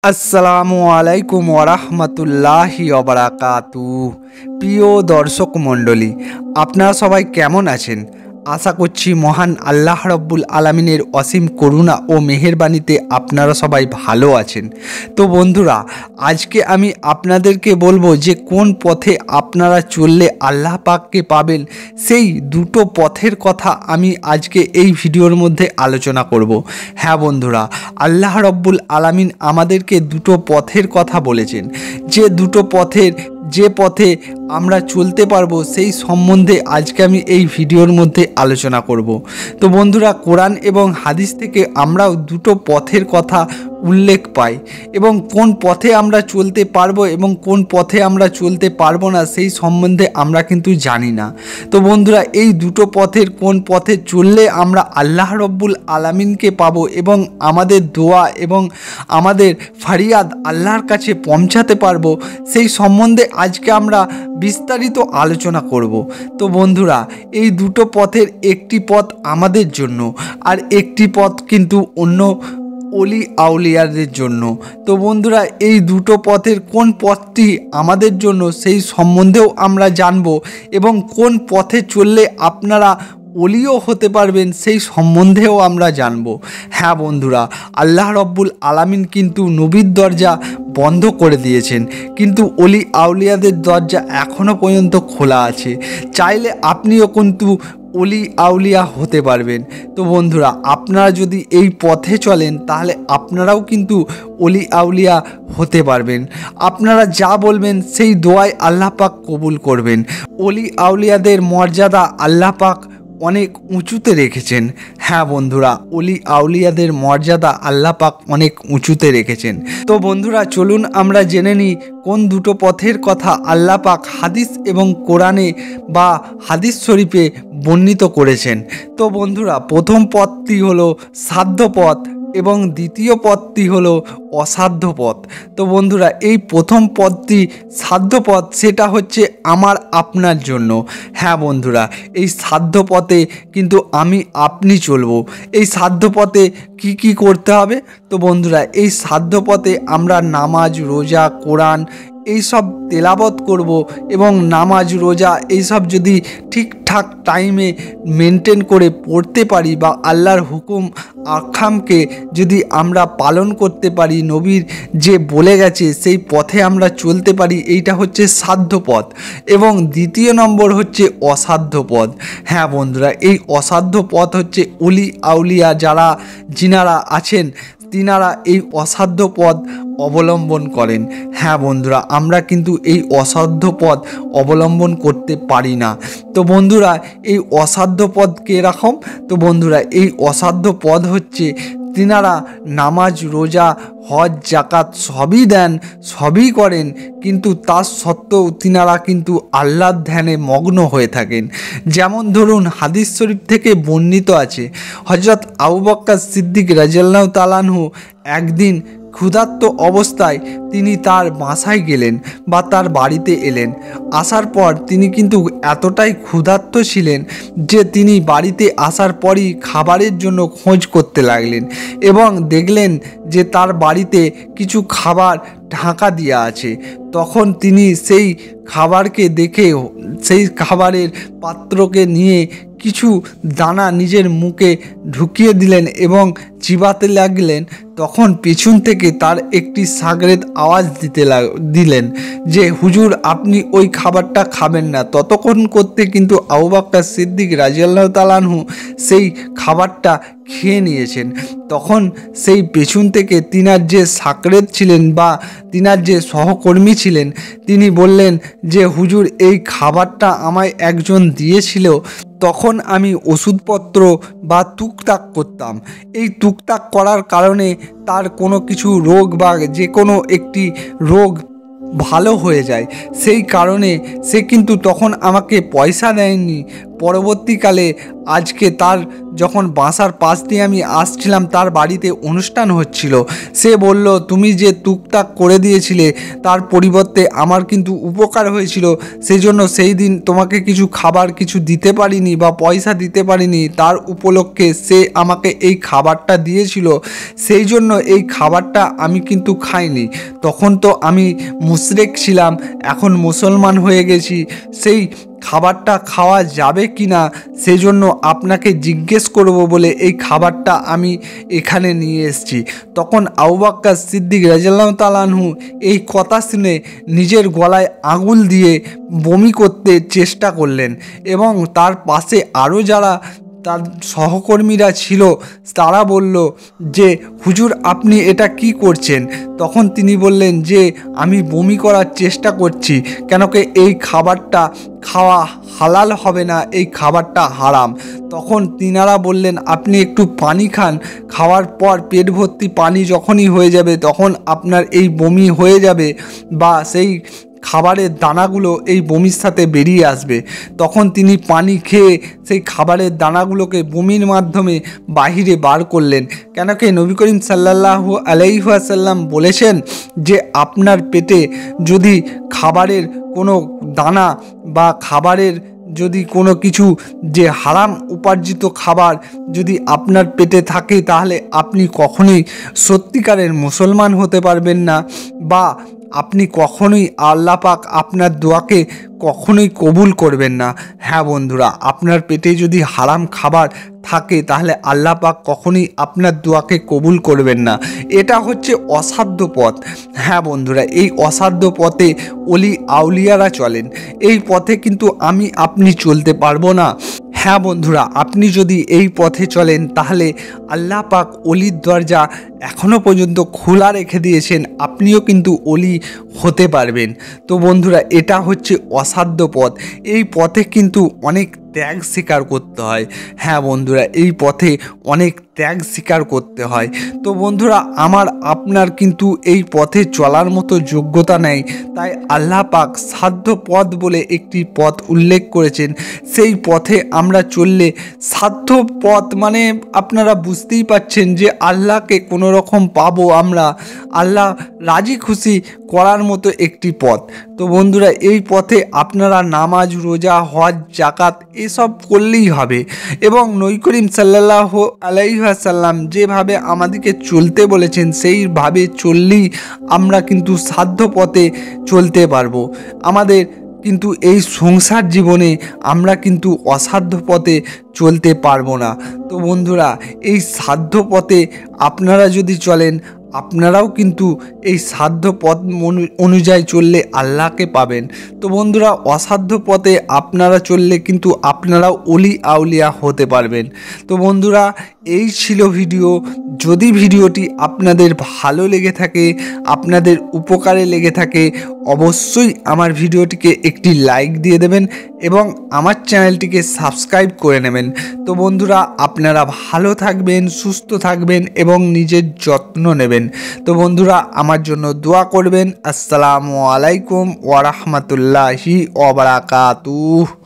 আসসালামু আলাইকুম ওরহমতুল্লাহি ওবারাকাতু। প্রিয় দর্শক মণ্ডলী, আপনারা সবাই কেমন আছেন? আশা করছি মহান আল্লাহ রব্বুল আলামিনের অসীম করুণা ও মেহেরবানিতে আপনারা সবাই ভালো আছেন। তো বন্ধুরা, আজকে আমি আপনাদেরকে বলবো যে কোন পথে আপনারা চললে আল্লাহ পাককে পাবেন, সেই দুটো পথের কথা আমি আজকে এই ভিডিওর মধ্যে আলোচনা করব। হ্যাঁ বন্ধুরা, আল্লাহ রব্বুল আলামিন আমাদেরকে দুটো পথের কথা বলেছেন, যে দুটো পথের যে পথে আমরা চলতে পারবো সেই সম্বন্ধে আজকে আমি এই ভিডিওর মধ্যে আলোচনা করব। তো বন্ধুরা, কোরআন এবং হাদিস থেকে আমরাও দুটো পথের কথা উল্লেখ পাই, এবং কোন পথে আমরা চলতে পারবো এবং কোন পথে আমরা চলতে পারবো না সেই সম্বন্ধে আমরা কিন্তু জানি না। তো বন্ধুরা, এই দুটো পথের কোন পথে চললে আমরা আল্লাহ রব্বুল আলামিনকে পাবো এবং আমাদের দোয়া এবং আমাদের ফারিয়াদ আল্লাহর কাছে পৌঁছাতে পারবো, সেই সম্বন্ধে আজকে আমরা বিস্তারিত আলোচনা করব। তো বন্ধুরা, এই দুটো পথের একটি পথ আমাদের জন্য আর একটি পথ কিন্তু অন্য অলি আউলিয়াদের জন্য। তো বন্ধুরা, এই দুটো পথের কোন পথটি আমাদের জন্য সেই সম্বন্ধেও আমরা জানব, এবং কোন পথে চললে আপনারা অলিও হতে পারবেন সেই সম্বন্ধেও আমরা জানব। হ্যাঁ বন্ধুরা, আল্লাহ রব্বুল আলামিন কিন্তু নবীর দরজা বন্ধ করে দিয়েছেন, কিন্তু অলি আউলিয়াদের দরজা এখনও পর্যন্ত খোলা আছে। চাইলে আপনিও কিন্তু অলি আউলিয়া হতে পারবেন। তো বন্ধুরা, আপনারা যদি এই পথে চলেন তাহলে আপনারাও কিন্তু অলি আউলিয়া হতে পারবেন। আপনারা যা বলবেন সেই দোয়ায় আল্লাহ পাক কবুল করবেন। অলি আউলিয়াদের মর্যাদা আল্লাহ পাক অনেক উঁচুতে রেখেছেন। হ্যাঁ বন্ধুরা, অলি আউলিয়াদের মর্যাদা আল্লাহ পাক অনেক উঁচুতে রেখেছেন। তো বন্ধুরা, চলুন আমরা জেনে নিই কোন দুটো পথের কথা আল্লাহ পাক হাদিস এবং কোরআনে বা হাদিস শরীফে বর্ণিত করেছেন। তো বন্ধুরা, প্রথম পথটি হলো সাধ্য পথ এবং দ্বিতীয় পথটি হলো অসাধ্য পথ। তো বন্ধুরা, এই প্রথম পথটি সাধ্য পথ, সেটা হচ্ছে আমার আপনার জন্য। হ্যাঁ বন্ধুরা, এই সাধ্য পথে কিন্তু আপনি চলবো। এই সাধ্য পথে কি কি করতে হবে? তো বন্ধুরা, এই সাধ্য পথে আমরা নামাজ, রোজা, কোরআন এইসব তেলাওয়াত করব, এবং নামাজ, রোজা এইসব যদি ঠিকঠাক টাইমে মেনটেন করে পড়তে পারি বা আল্লাহর হুকুম আহকামকে যদি আমরা পালন করতে পারি, নবীর যে বলে গেছে সেই পথে আমরা চলতে পারি, এইটা হচ্ছে সাধ্য পথ। এবং দ্বিতীয় নম্বর হচ্ছে অসাধ্য পথ। হ্যাঁ বন্ধুরা, এই অসাধ্য পথ হচ্ছে অলি আউলিয়া যিনারা আছেন তিনারা এই অসাধ্য পথ অবলম্বন করেন। হ্যাঁ বন্ধুরা, আমরা কিন্তু এই অসাধ্য পথ অবলম্বন করতে পারি না। তো বন্ধুরা, এই অসাধ্য পথ কীরকম? তো বন্ধুরা, এই অসাধ্য পথ হচ্ছে তিনারা নামাজ, রোজা, হজ, জাকাত সবই দেন, সবই করেন, কিন্তু তার সত্ত্বেও তিনারা কিন্তু আল্লাহর ধ্যানে মগ্ন হয়ে থাকেন। যেমন ধরুন, হাদিস শরীফ থেকে বর্ণিত আছে, হযরত আবু বকর সিদ্দিক রাদিয়াল্লাহু তাআলা আনহু একদিন ক্ষুধার্ত অবস্থায় তিনি তার বাসায় গেলেন বা তার বাড়িতে এলেন। আসার পর তিনি কিন্তু এতটাই ক্ষুধার্ত ছিলেন যে তিনি বাড়িতে আসার পরই খাবারের জন্য খোঁজ করতে লাগলেন, এবং দেখলেন যে তার বাড়িতে কিছু খাবার ঢাকা দেওয়া আছে। তখন তিনি সেই খাবারকে দেখে সেই খাবারের পাত্রকে নিয়ে কিছু দানা নিজের মুখে ঢুকিয়ে দিলেন এবং চিবাতে লাগলেন। তখন পেছন থেকে তার একটি শাগরেদ আওয়াজ দিলেন যে, হুজুর, আপনি ওই খাবারটা খাবেন না। ততক্ষণ করতে কিন্তু আবু বকর সিদ্দিক রাদিয়াল্লাহু তাআলা আনহু সেই খাবারটা খেয়ে নিয়েছেন। তখন সেই পেছন থেকে তিনার যে শাগরেদ ছিলেন বা তিনার যে সহকর্মী ছিলেন, তিনি বললেন যে, হুজুর, এই খাবারটা আমায় একজন দিয়েছিল, তখন আমি ওষুধপত্র বা টুকটাক করতাম। এই টুকটাক করার কারণে তার কোনো কিছু রোগ বা যে কোনো একটি রোগ ভালো হয়ে যায়। সেই কারণে সে কিন্তু তখন আমাকে পয়সা দেয়নি, পরবর্তীকালে আজকে তার যখন বাসার পাশ দিয়ে আমি আসছিলাম, তার বাড়িতে অনুষ্ঠান হচ্ছিল। সে বলল, তুমি যে টুকটাক করে দিয়েছিলে তার পরিবর্তে আমার কিন্তু উপকার হয়েছিল, সেই জন্য সেই দিন তোমাকে কিছু খাবার কিছু দিতে পারিনি বা পয়সা দিতে পারিনি, তার উপলক্ষে সে আমাকে এই খাবারটা দিয়েছিল, সেই জন্য এই খাবারটা আমি কিন্তু খাইনি। তখন তো আমি মুশরিক ছিলাম, এখন মুসলমান হয়ে গেছি, সেই খাবারটা খাওয়া যাবে কি না সেই জন্য আপনাকে জিজ্ঞেস করব বলে এই খাবারটা আমি এখানে নিয়ে এসেছি। তখন আবু বকর সিদ্দিক রাদিয়াল্লাহু তাআলা আনহু এই কথা শুনে নিজের গলায় আঙুল দিয়ে বমি করতে চেষ্টা করলেন, এবং তার পাশে আরও যারা তার সহকর্মীরা ছিল তারা বলল যে, হুজুর আপনি এটা কি করছেন? তখন তিনি বললেন যে, আমি বমি করার চেষ্টা করছি, কেন কি এই খাবারটা খাওয়া হালাল হবে না, এই খাবারটা হারাম। তখন তিনারা বললেন, আপনি একটু পানি খান, খাওয়ার পর পেট ভর্তি পানি যখনই হয়ে যাবে তখন আপনার এই বমি হয়ে যাবে বা সেই খাবারের দানাগুলো এই বমির সাথে বেরিয়ে আসবে। তখন তিনি পানি খেয়ে সেই খাবারের দানাগুলোকে বমির মাধ্যমে বাহিরে বার করলেন, কেন কি নবী করিম সাল্লাল্লাহু আলাইহি ওয়াসাল্লাম বলেছেন যে আপনার পেটে যদি খাবারের কোনো দানা বা খাবারের যদি কোনো কিছু যে হারাম উপার্জিত খাবার যদি আপনার পেটে থাকে তাহলে আপনি কখনোই সত্যিকারের মুসলমান হতে পারবেন না, বা আপনি কখনোই আল্লাহ পাক আপনার দোয়াকে কখনোই কবুল করবেন না। হ্যাঁ বন্ধুরা, আপনার পেটে যদি হারাম খাবার থাকে তাহলে আল্লাহ পাক কখনোই আপনার দোয়াকে কবুল করবেন না। এটা হচ্ছে অসাধ্য পথ। হ্যাঁ বন্ধুরা, এই অসাধ্য পথে অলি আউলিয়ারা চলেন, এই পথে কিন্তু আমি আপনি চলতে পারবো না। হ্যাঁ বন্ধুরা, আপনি যদি এই পথে চলেন তাহলে আল্লাহ পাক অলির দরজা এখনও পর্যন্ত খোলা রেখে দিয়েছেন, আপনিও কিন্তু অলি হতে পারবেন। তো বন্ধুরা, এটা হচ্ছে অসাধ্য পথ। এই পথে কিন্তু অনেক ত্যাগ স্বীকার করতে হয়। হ্যাঁ বন্ধুরা, এই পথে অনেক ত্যাগ স্বীকার করতে হয়। তো বন্ধুরা, আমার আপনার কিন্তু এই পথে চলার মতো যোগ্যতা নেই, তাই আল্লাহ পাক সাধ্য পথ বলে একটি পথ উল্লেখ করেছেন। সেই পথে আমরা চললে, সাধ্য পথ মানে আপনারা বুঝতেই পাচ্ছেন যে আল্লাহকে কোনো রকম পাবো আমরা, আল্লাহ রাজি খুশি করার মতো একটি পথ। তো বন্ধুরা, এই পথে আপনারা নামাজ, রোজা, হজ, জাকাত এসব করলেই হবে, এবং নবী করিম সাল্লাল্লাহু আলাইহি ওয়াসাল্লাম যেভাবে আমাদেরকে চলতে বলেছেন সেইভাবে চললেই আমরা কিন্তু সাধ্য পথে চলতে পারবো। আমাদের কিন্তু এই সংসার জীবনে আমরা কিন্তু অসাধ্য পথে চলতে পারবো না। তো বন্ধুরা, এই সাধ্য পথে আপনারা যদি চলেন, আপনারাও কিন্তু এই সাধ্য পথ অনুযায়ী চললে আল্লাহকে পাবেন। তো বন্ধুরা, অসাধ্য পথে আপনারা চললে কিন্তু আপনারাও অলি আউলিয়া হতে পারবেন। তো বন্ধুরা, এই ছিল ভিডিও। যদি ভিডিওটি আপনাদের ভালো লেগে থাকে, আপনাদের উপকারে লেগে থাকে, অবশ্যই আমার ভিডিওটিকে একটি লাইক দিয়ে দেবেন এবং আমার চ্যানেলটিকে সাবস্ক্রাইব করে নেবেন। তো বন্ধুরা, আপনারা ভালো থাকবেন, সুস্থ থাকবেন এবং নিজের যত্ন নেবেন। তো বন্ধুরা, আমার জন্য দোয়া করবেন। আসসালামু আলাইকুম ওয়া রাহমাতুল্লাহি ওয়া বারাকাতুহু।